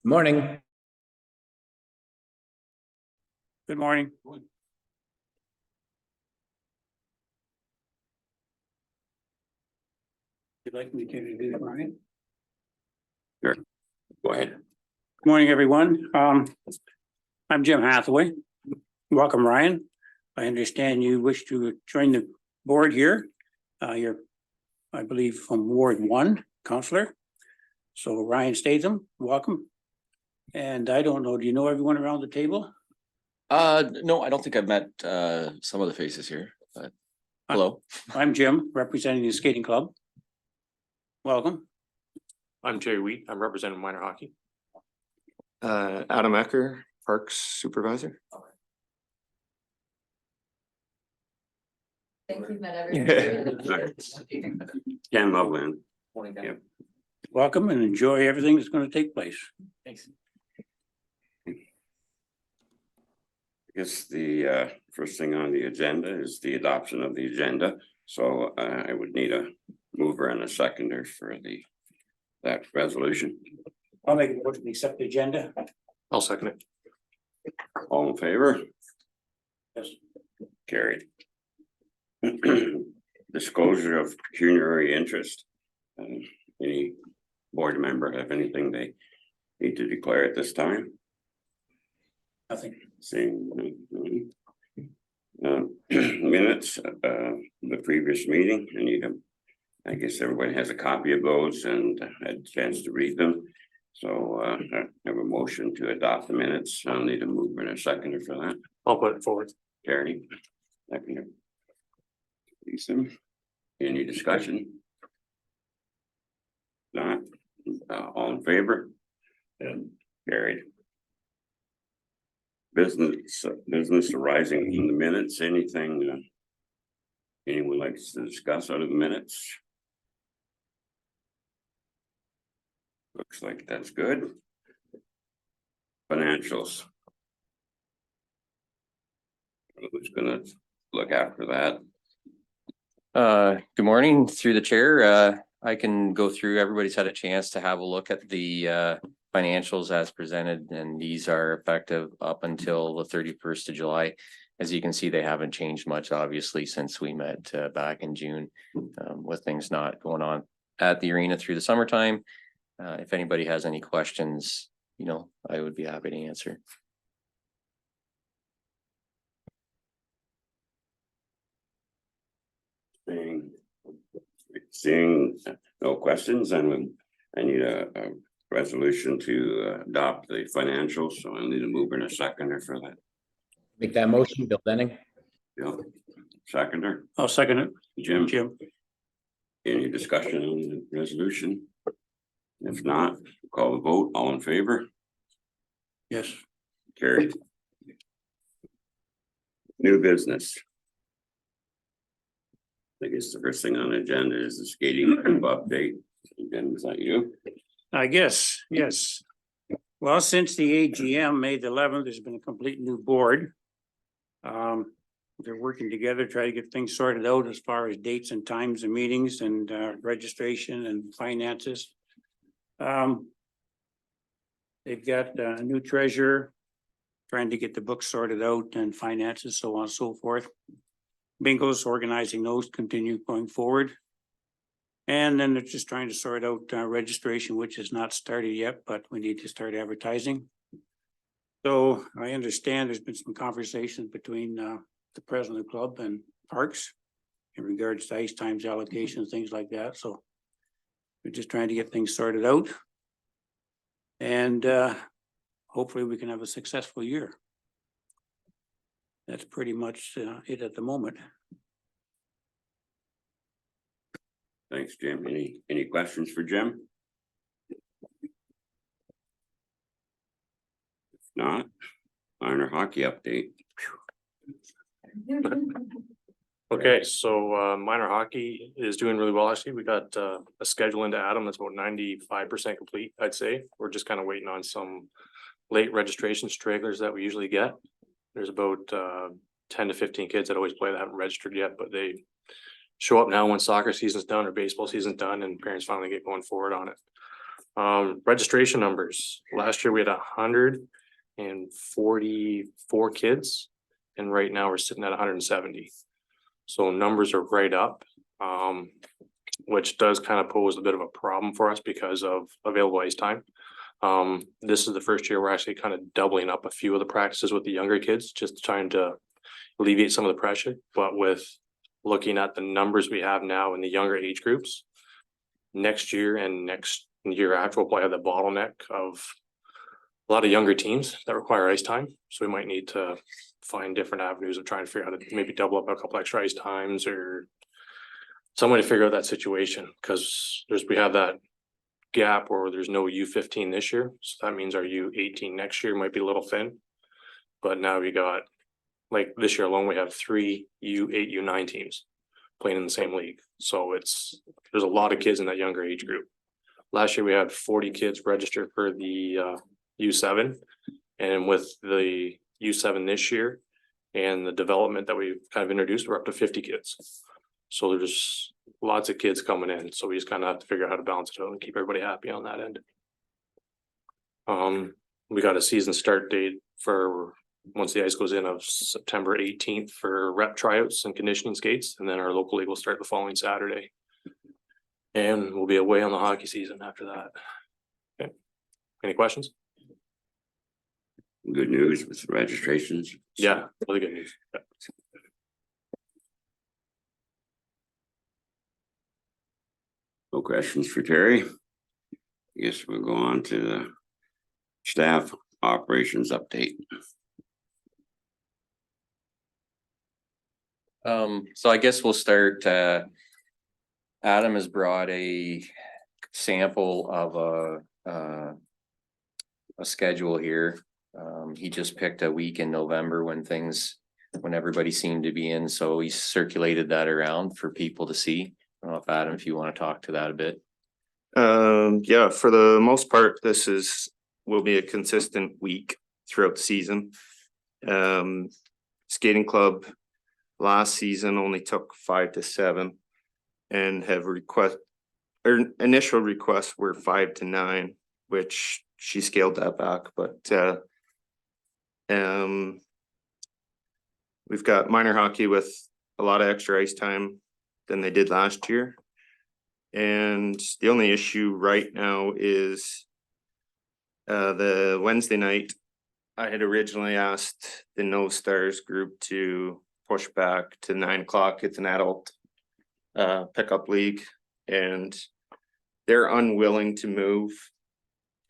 Morning. Good morning. You'd like me to do that, Ryan? Sure. Go ahead. Good morning, everyone. I'm Jim Hathaway. Welcome, Ryan. I understand you wish to join the board here. You're, I believe, from Ward 1, Counselor. So Ryan Statham, welcome. And I don't know, do you know everyone around the table? No, I don't think I've met some of the faces here, but hello. I'm Jim, representing the skating club. Welcome. I'm Jerry Wheat. I'm representing minor hockey. Adam Ecker, Parks Supervisor. Think you've met everyone. Ken Loveland. Morning, Welcome and enjoy everything that's going to take place. Thanks. I guess the first thing on the agenda is the adoption of the agenda. So I would need a mover and a seconder for that resolution. I'll make a motion to accept the agenda. I'll second it. All in favor? Yes. Carried. Disclosure of pecuniary interest. Any board member have anything they need to declare at this time? Nothing. Seeing minutes the previous meeting, and you have, I guess everybody has a copy of those and had a chance to read them. So I have a motion to adopt the minutes. I'll need a mover and a seconder for that. I'll put it forward. Carrie, seconder. Lisa, any discussion? Not, all in favor? And carried. Business arising in the minutes, anything anyone likes to discuss out of the minutes? Looks like that's good. Financials. Who's gonna look after that? Good morning, through the chair. I can go through, everybody's had a chance to have a look at the financials as presented, and these are effective up until the 31st of July. As you can see, they haven't changed much, obviously, since we met back in June, with things not going on at the arena through the summertime. If anybody has any questions, I would be happy to answer. Seeing no questions, and I need a resolution to adopt the financials, so I need a mover and a seconder for that. Make that motion, Bill Denning. Bill, seconder, I'll second it. Jim. Any discussion on the resolution? If not, call the vote. All in favor? Yes. Carried. New business. I guess the first thing on the agenda is the skating rink update. Again, is that you? I guess, yes. Well, since the AGM, May the 11th, there's been a complete new board. They're working together, try to get things sorted out as far as dates and times and meetings and registration and finances. They've got a new treasurer, trying to get the books sorted out and finances, so on and so forth. Bingos, organizing those, continue going forward. And then they're just trying to sort out registration, which is not started yet, but we need to start advertising. So I understand there's been some conversations between the president of the club and Parks in regards to ice times allocations, things like that. So we're just trying to get things sorted out. And hopefully we can have a successful year. That's pretty much it at the moment. Thanks, Jim. Any questions for Jim? If not, minor hockey update. Okay, so minor hockey is doing really well. Actually, we got a schedule into Adam that's about 95% complete, I'd say. We're just kind of waiting on some late registration stragglers that we usually get. There's about 10 to 15 kids that always play that haven't registered yet, but they show up now when soccer season's done or baseball season's done, and parents finally get going forward on it. Registration numbers. Last year we had 144 kids. And right now we're sitting at 170. So numbers are right up. Which does kind of pose a bit of a problem for us because of available ice time. This is the first year we're actually kind of doubling up a few of the practices with the younger kids, just trying to alleviate some of the pressure. But with looking at the numbers we have now in the younger age groups, next year and next year after, we'll probably have the bottleneck of a lot of younger teams that require ice time. So we might need to find different avenues of trying to figure out how to maybe double up a couple extra ice times or some way to figure out that situation, because we have that gap where there's no U15 this year. So that means our U18 next year might be a little thin. But now we got, like this year alone, we have 3 U8, U9 teams playing in the same league. So there's a lot of kids in that younger age group. Last year we had 40 kids registered for the U7, and with the U7 this year and the development that we've kind of introduced, we're up to 50 kids. So there's lots of kids coming in, so we just kind of have to figure out how to balance it out and keep everybody happy on that end. We got a season start date for once the ice goes in of September 18th for rep tryouts and conditioning skates, and then our local league will start the following Saturday. And we'll be away on the hockey season after that. Okay. Any questions? Good news with registrations. Yeah, really good news. Yeah. No questions for Terry. I guess we'll go on to the staff operations update. So I guess we'll start, Adam has brought a sample of a schedule here. He just picked a week in November when everybody seemed to be in, so he circulated that around for people to see. I don't know if Adam, if you want to talk to that a bit. Yeah, for the most part, will be a consistent week throughout the season. Skating club last season only took 5 to 7 and initial requests were 5 to 9, which she scaled that back, but we've got minor hockey with a lot of extra ice time than they did last year. And the only issue right now is the Wednesday night. I had originally asked the No Stars group to push back to 9 o'clock. It's an adult pickup league, and they're unwilling to move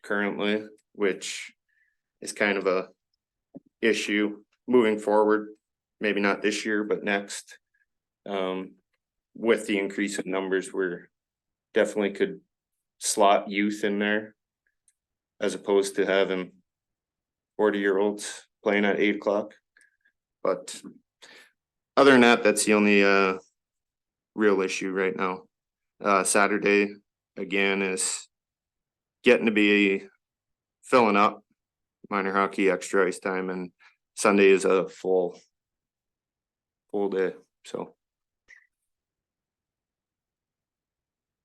currently, which is kind of a issue moving forward. Maybe not this year, but next. With the increase in numbers, we're definitely could slot youth in there as opposed to having 40-year-olds playing at 8 o'clock. But other than that, that's the only real issue right now. Saturday again is getting to be filling up minor hockey extra ice time, and Sunday is a full day. So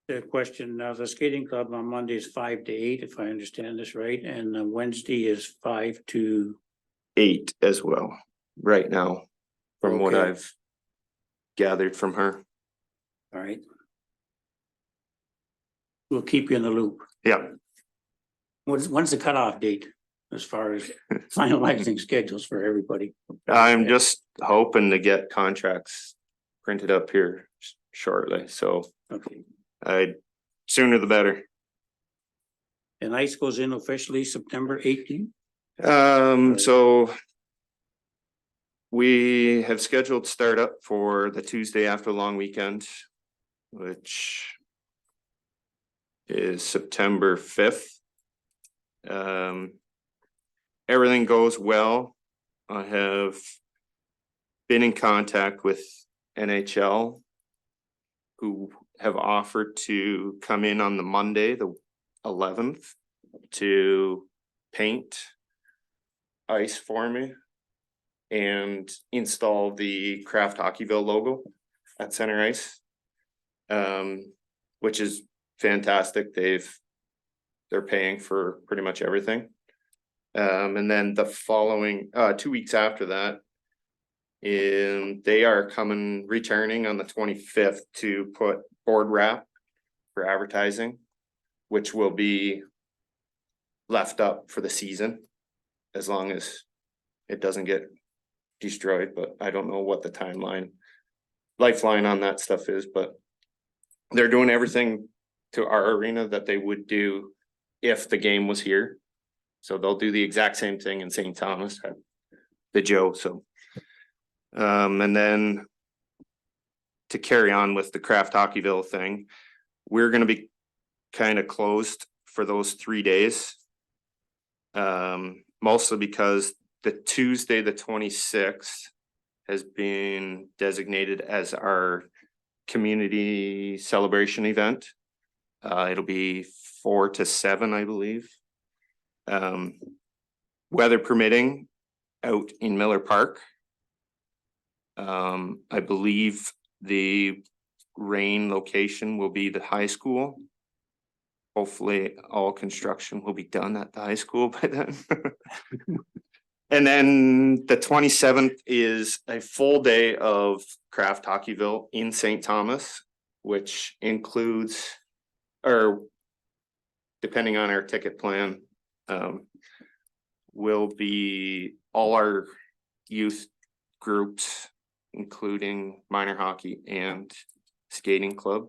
The question, the skating club on Monday is 5 to 8, if I understand this right, and Wednesday is 5 to 8 as well right now, from what Okay. I've gathered from her. all right. We'll keep you in the loop. Yeah, When's the cutoff date as far as finalizing schedules for everybody? I'm just hoping to get contracts printed up here shortly, so Okay, sooner the better. and ice goes in officially September 18th? So we have scheduled startup for the Tuesday after the long weekend, which is September 5th. Everything goes well. I have been in contact with NHL, who have offered to come in on the Monday, the 11th, to paint ice for me and install the Kraft Hockeyville logo at center ice, which is fantastic. They've They're paying for pretty much everything. And then the following, 2 weeks after that. They are returning on the 25th to put board wrap for advertising, which will be left up for the season. As long as it doesn't get destroyed, but I don't know what the lifeline on that stuff is, but. They're doing everything to our arena that they would do if the game was here. So they'll do the exact same thing in St. Thomas at the Joe, so. And then to carry on with the Craft Hockeyville thing, we're gonna be kind of closed for those 3 days. Mostly because the Tuesday, the 26th has been designated as our community celebration event. It'll be 4 to 7, I believe. Weather permitting out in Miller Park. I believe the rain location will be the high school. Hopefully all construction will be done at the high school by then. And then the 27th is a full day of Craft Hockeyville in St. Thomas, which includes, or depending on our ticket plan, will be all our youth groups, including minor hockey and skating club,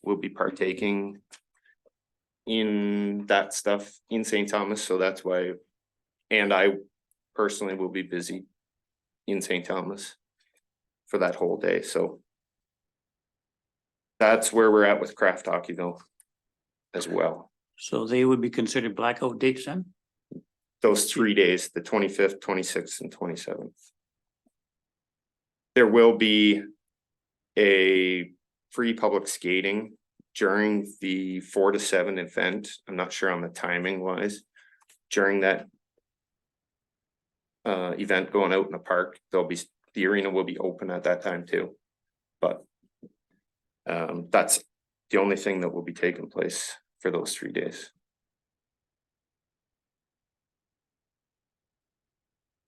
will be partaking in that stuff in St. Thomas. So that's why, and I personally will be busy in St. Thomas for that whole day, so. That's where we're at with Craft Hockeyville as well. So they would be considered blackout dates then? Those 3 days, the 25th, 26th and 27th. There will be a free public skating during the 4 to 7 event. I'm not sure on the timing wise. During that event going out in the park, the arena will be open at that time too. But that's the only thing that will be taking place for those 3 days.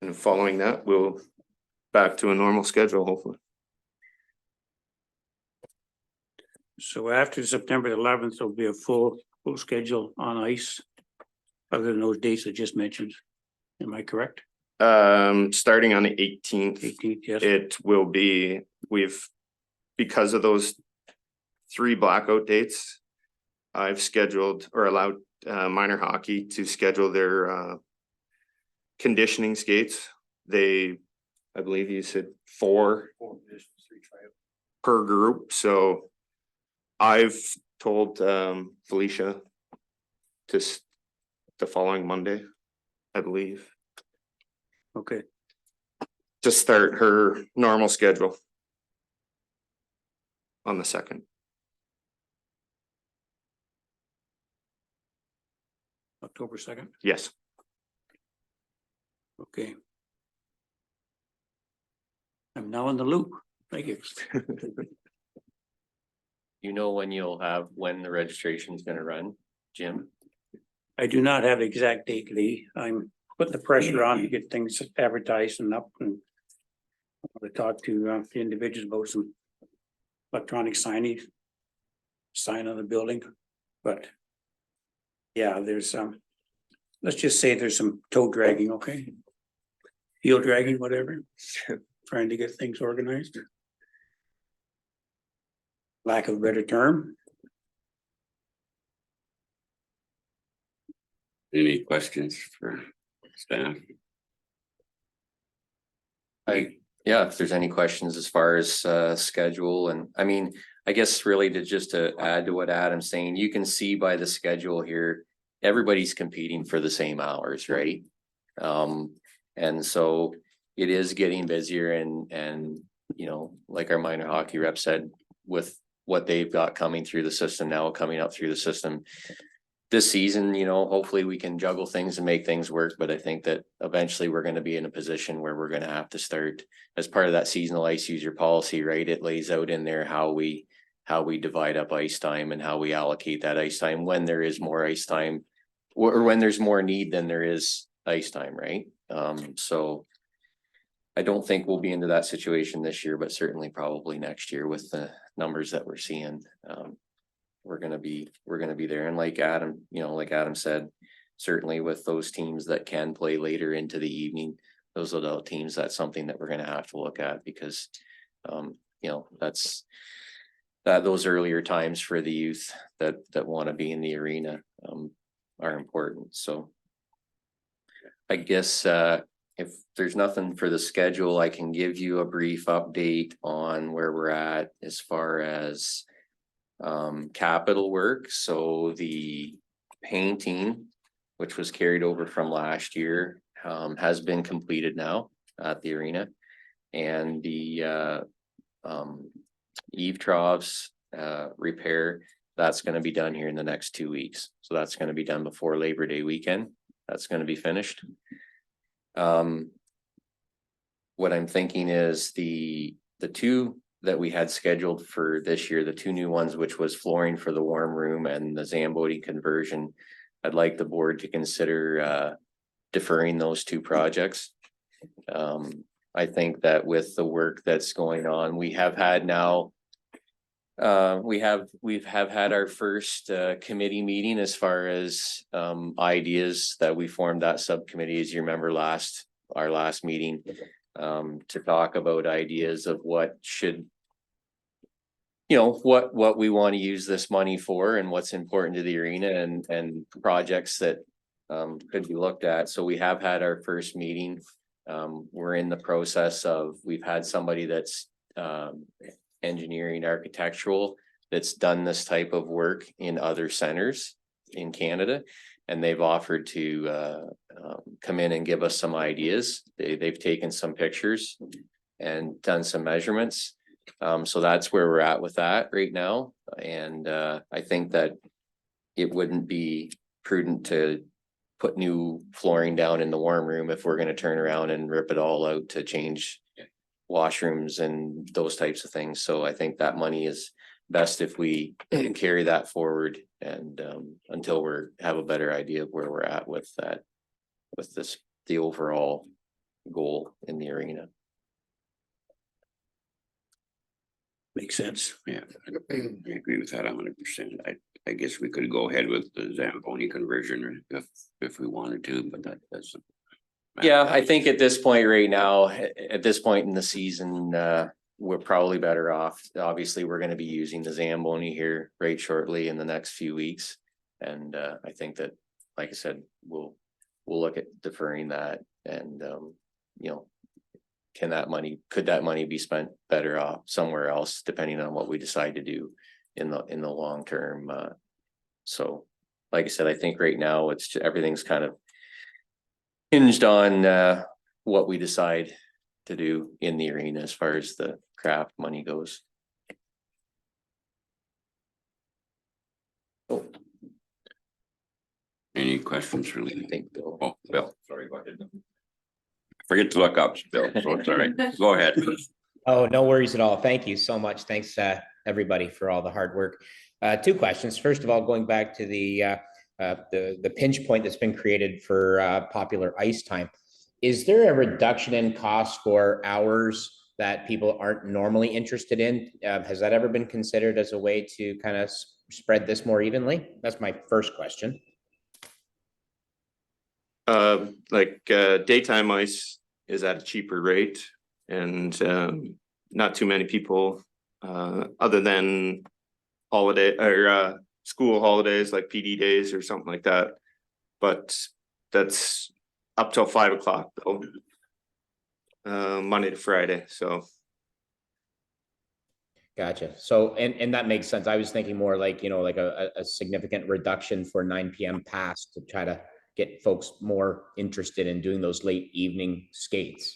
And following that, we'll back to a normal schedule, hopefully. So after September 11th, there'll be a full schedule on ice. Other than those dates I just mentioned. Am I correct? Starting on the 18th, 18th, yes. it will be, because of those 3 blackout dates, I've scheduled or allowed minor hockey to schedule their conditioning skates. I believe you said 4 per group, so I've told Felicia the following Monday, I believe, Okay, to start her normal schedule on the 2nd. October 2nd, Yes. okay. I'm now in the loop. Thank you. You know when the registration is gonna run, Jim? I do not have the exact date, Lee. I'm putting the pressure on to get things advertised and up, and I want to talk to the individuals about some electronic signage, sign on the building, but yeah, there's let's just say there's some toe dragging, okay? Heel dragging, whatever, trying to get things organized. Lack of a better term. Any questions for staff? Yeah, if there's any questions as far as schedule, and I mean, I guess really to add to what Adam's saying, you can see by the schedule here, everybody's competing for the same hours, right? And so it is getting busier and you know, like our minor hockey rep said, with what they've got coming through the system now, coming up through the system. This season, you know, hopefully we can juggle things and make things work, but I think that eventually we're going to be in a position where we're going to have to start as part of that seasonal ice user policy, right? It lays out in there how we divide up ice time and how we allocate that ice time when there is more ice time or when there's more need than there is ice time, right? So I don't think we'll be into that situation this year, but certainly probably next year with the numbers that we're seeing. We're gonna be there. And like Adam, like Adam said, certainly with those teams that can play later into the evening, those adult teams, that's something that we're gonna have to look at because, that's those earlier times for the youth that want to be in the arena are important. So I guess if there's nothing for the schedule, I can give you a brief update on where we're at as far as capital work. So the painting, which was carried over from last year, has been completed now at the arena, and the eave troughs repair, that's going to be done here in the next 2 weeks. So that's going to be done before Labor Day weekend. That's going to be finished. What I'm thinking is the two that we had scheduled for this year, the two new ones, which was flooring for the warm room and the Zamboni conversion, I'd like the board to consider deferring those two projects. I think that with the work that's going on, we have had now we've had our first committee meeting as far as ideas that we formed that subcommittee, as you remember our last meeting, to talk about ideas of what should, what we want to use this money for and what's important to the arena and projects that could be looked at. So we have had our first meeting. We're in the process of, we've had somebody that's engineering architectural that's done this type of work in other centers in Canada, and they've offered to come in and give us some ideas. They've taken some pictures and done some measurements. So that's where we're at with that right now. And I think that it wouldn't be prudent to put new flooring down in the warm room if we're going to turn around and rip it all out to change washrooms and those types of things. So I think that money is best if we carry that forward and until have a better idea of where we're at with that, the overall goal in the arena. Makes sense. Yeah, I agree with that 100%. I guess we could go ahead with the Zamboni conversion if we wanted to, but that doesn't. Yeah, I think at this point right now, at this point in the season, we're probably better off. Obviously, we're going to be using the Zamboni here right shortly in the next few weeks. And I think that, like I said, we'll look at deferring that and, could that money be spent better off somewhere else, depending on what we decide to do in the long term. So like I said, I think right now everything's kind of hinged on what we decide to do in the arena as far as the craft money goes. Oh, Any questions for I Lee? think Bill. Oh, Bill, sorry about that. Forget to look up, Bill, so it's all right. Go ahead. Oh, no worries at all. Thank you so much. Thanks, everybody, for all the hard work. Two questions. First of all, going back to the pinch point that's been created for popular ice time. Is there a reduction in cost for hours that people aren't normally interested in? Has that ever been considered as a way to kind of spread this more evenly? That's my first question. Daytime ice is at a cheaper rate, and not too many people other than holiday or school holidays like PD days or something like that. But that's up till 5 o'clock though, Monday to Friday. So Gotcha. So, and that makes sense. I was thinking more like, like a significant reduction for 9 p.m. pass to try to get folks more interested in doing those late evening skates.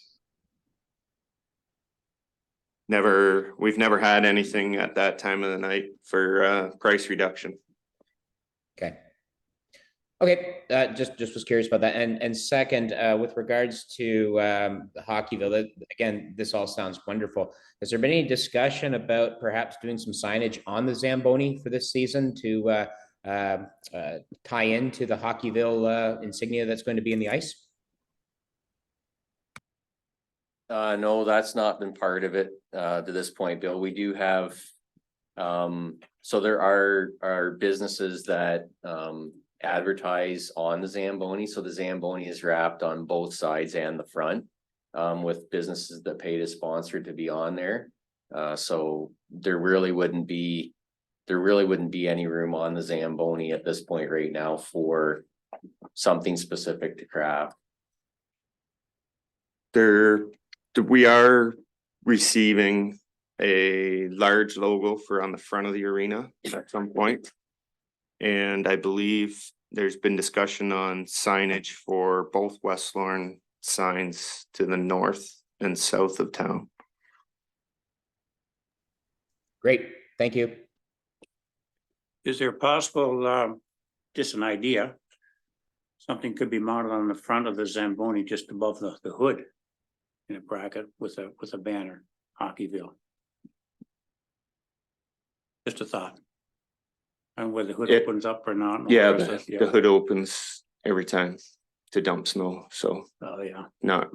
we've never had anything at that time of the night for price reduction. Okay, just was curious about that. And second, with regards to the Hockeyville, again, this all sounds wonderful. Has there been any discussion about perhaps doing some signage on the Zamboni for this season to tie into the Hockeyville insignia that's going to be in the ice? No, that's not been part of it, to this point, Bill. We do have, so there are businesses that, advertise on the Zamboni. So the Zamboni is wrapped on both sides and the front, with businesses that paid a sponsor to be on there. So there really wouldn't be any room on the Zamboni at this point right now for something specific to craft. We are receiving a large logo for on the front of the arena at some point. And I believe there's been discussion on signage for both West Lorne signs to the north and south of town. Great, thank you. Is there possible, just an idea? Something could be mounted on the front of the Zamboni, just above the hood. In a bracket with a banner, Hockeyville. Just a thought. And whether the hood opens up or not. Yeah, the hood opens every time to dump snow, so Oh, yeah, not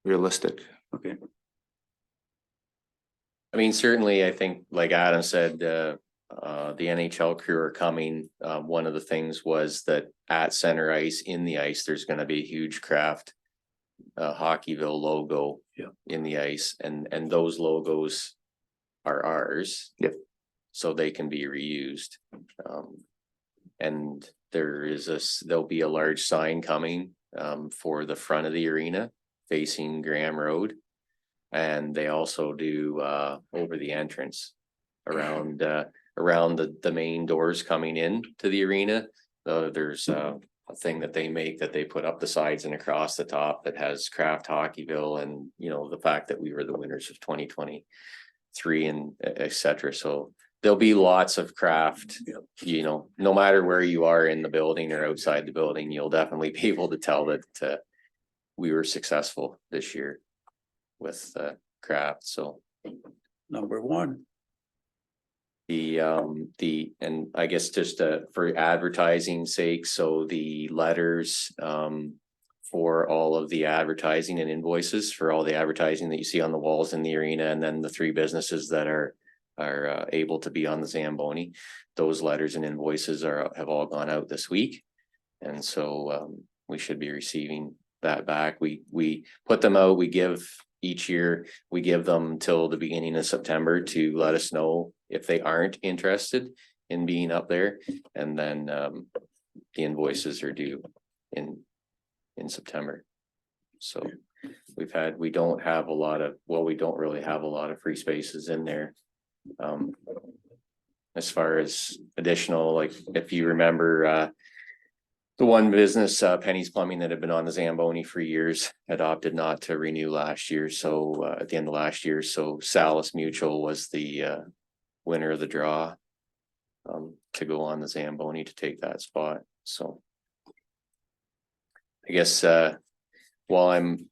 realistic. okay. I mean, certainly, I think, like Adam said, the NHL crew are coming. One of the things was that at center ice, in the ice, there's gonna be a huge craft Hockeyville logo in the ice, and those logos are ours. Yep. So they can be reused. And there'll be a large sign coming for the front of the arena facing Graham Road. And they also do over the entrance around the main doors coming in to the arena. There's a thing that they make that they put up the sides and across the top that has Craft Hockeyville, and the fact that we were the winners of 2023 and etc. So there'll be lots of craft, no matter where you are in the building or outside the building, you'll definitely be able to tell that we were successful this year with craft. So Number one. And I guess just for advertising sake, so the letters for all of the advertising and invoices for all the advertising that you see on the walls in the arena, and then the 3 businesses that are able to be on the Zamboni, those letters and invoices have all gone out this week, and so we should be receiving that back. We put them out. Each year we give them till the beginning of September to let us know if they aren't interested in being up there, and then the invoices are due in September. So we don't really have a lot of free spaces in there. As far as additional, like if you remember, the one business, Penny's Plumbing, that had been on the Zamboni for years, had opted not to renew last year. So at the end of last year, so Salis Mutual was the winner of the draw to go on the Zamboni to take that spot. So I guess while I'm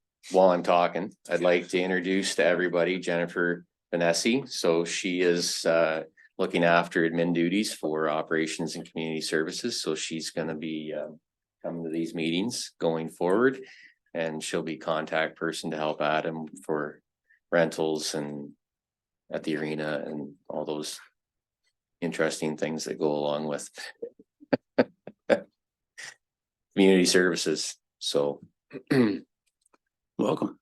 talking, I'd like to introduce to everybody Jennifer Vanessa. So she is looking after admin duties for operations and community services. So she's going to be coming to these meetings going forward, and she'll be contact person to help Adam for rentals and at the arena and all those interesting things that go along with community services. So Welcome.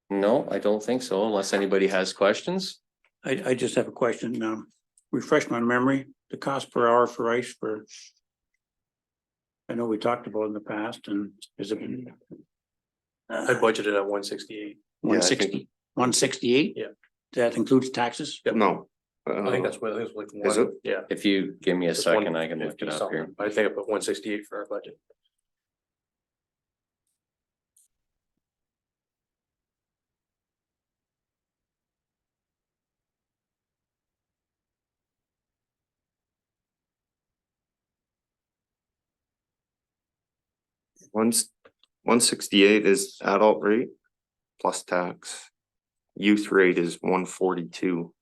no, I don't think so, unless anybody has questions. I just have a question. Refresh my memory, the cost per hour for ice I know we talked about in the past, and has it been? I budgeted at 168. 160, 168? Yeah. That includes taxes? No. I think that's what it is, like Is it? yeah. If you give me a It's second, I can look it 150 up here. something. I think I put 168 for our budget. Once 168 is adult rate plus tax. youth rate is 142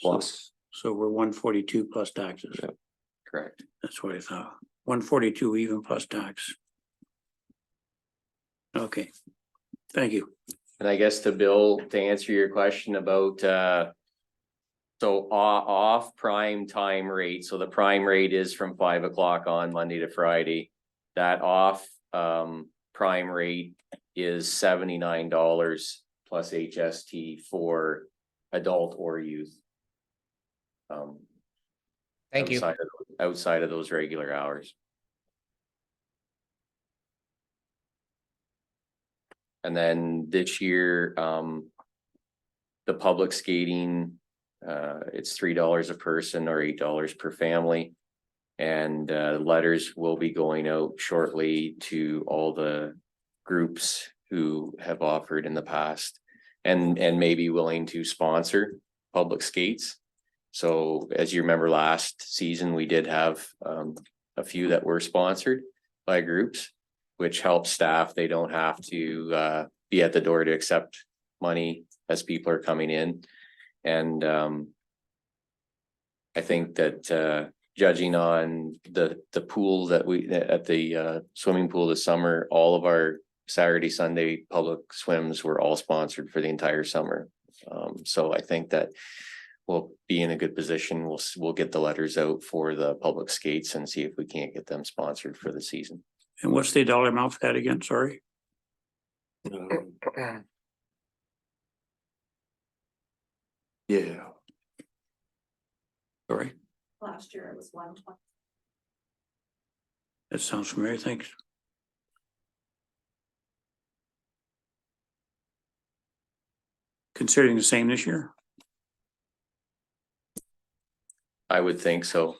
plus. So we're 142 plus taxes. Yep. Correct. That's what I thought. 142 even plus tax. Okay, thank you. And I guess to Bill, to answer your question about, so off prime time rate, so the prime rate is from 5 o'clock on Monday to Friday. That off, prime rate is $79 plus HST for adult or youth. Thank you. Outside of those regular hours. And then this year, the public skating, it's $3 a person or $8 per family. And letters will be going out shortly to all the groups who have offered in the past and may be willing to sponsor public skates. So as you remember last season, we did have a few that were sponsored by groups, which helps staff. They don't have to be at the door to accept money as people are coming in. And I think that judging on the pool that we at the swimming pool this summer, all of our Saturday, Sunday public swims were all sponsored for the entire summer. So I think that we'll be in a good position. We'll get the letters out for the public skates and see if we can't get them sponsored for the season. And what's the dollar amount for that again? Sorry. Yeah. Sorry. Last year it was 120. That sounds familiar. Thanks. Considering the same this year? I would think so.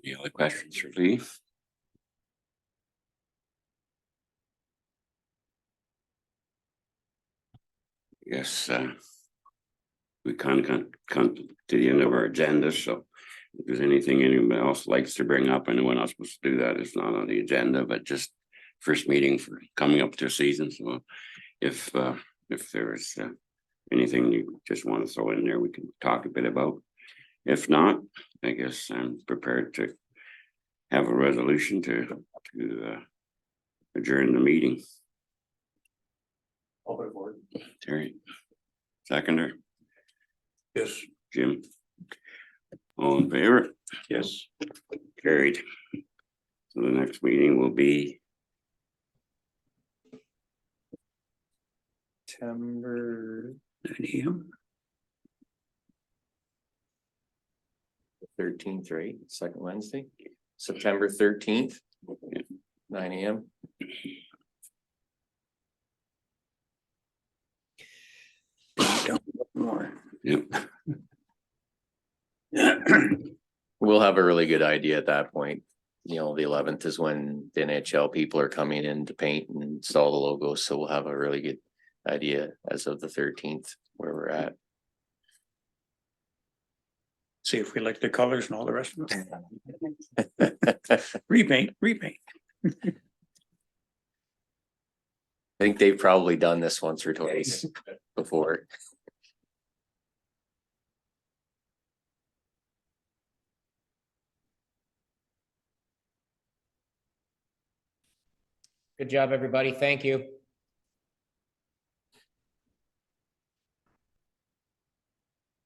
Any other questions for Lee? Yes, we kind of come to the end of our agenda, so if there's anything anyone else likes to bring up, anyone else wants to do that, it's not on the agenda, but just first meeting for coming up to a season, so if there's anything you just want to throw in there, we can talk a bit about. If not, I guess I'm prepared to have a resolution to adjourn the meeting. I'll put it forward. Terry, seconder, Yes. Jim. All in favor? Yes. Carried. So the next meeting will be September 9 AM. 13th, right? Second Wednesday, September 13th, 9 AM. More. Yep. We'll have a really good idea at that point. You know, the 11th is when the NHL people are coming in to paint and install the logos, so we'll have a really good idea as of the 13th where we're at. See if we like the colors and all the rest of it. Repaint. I think they've probably done this once or twice before. Good job, everybody. Thank you.